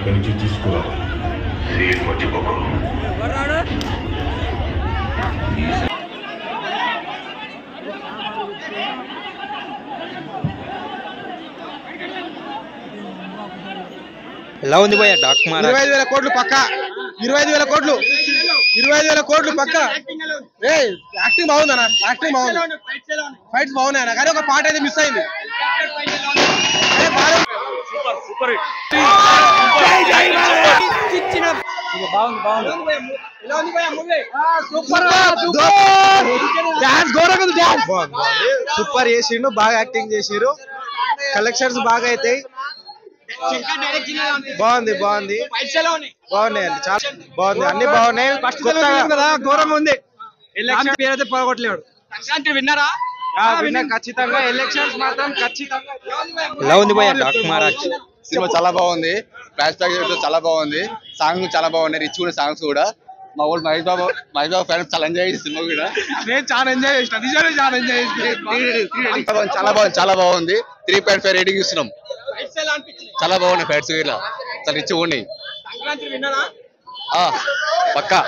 అక్కడి నుంచి తీసుకురావాలి. సీల్ మర్చిపోకు. ఎలా ఉంది భయ్యా డాక్ మారా? 25,000 కోట్లు పక్క. 25,000 కోట్లు. 25,000 కోట్లు పక్క. యాక్టింగ్ బాగుందన్న, యాక్టింగ్ బాగుంది, ఫైట్స్ బాగున్నాయన్న, కానీ ఒక పాట అయితే మిస్ అయింది. సూపర్ చేసిండు, బాగా యాక్టింగ్ చేసిరు, కలెక్షన్స్ బాగా అవుతాయి. బాగుంది బాగుంది బాగున్నాయండి, చాలా బాగుంది, అన్ని బాగున్నాయి. కదా ఘోరంగా ఉంది. ఎలక్షన్ పేరైతే పోగొట్టలేడు. విన్నరా? ఖచ్చితంగా ఎలక్షన్స్ మాత్రం ఖచ్చితంగా. ఎలా ఉంది భయ్యా డాక్ మారా? సినిమా చాలా బాగుంది, ఫ్లాష్ బ్యాక్ చాలా బాగుంది, సాంగ్ చాలా బాగున్నాయి, రిచ్ కూడా సాంగ్స్ కూడా. మా ఊళ్ళు మహేష్ బాబు ఫ్యాన్స్ చాలా ఎంజాయ్ చేసి సినిమా కూడా. నేను చాలా ఎంజాయ్ చేసిన, నిజంగా చాలా ఎంజాయ్ చేసిన. చాలా బాగుంది. 3.5 రేటింగ్ ఇస్తున్నాం. చాలా బాగున్నాయి ఫైట్స్, ఇలా చాలా రిచ్ ఉన్నాయి. పక్కా.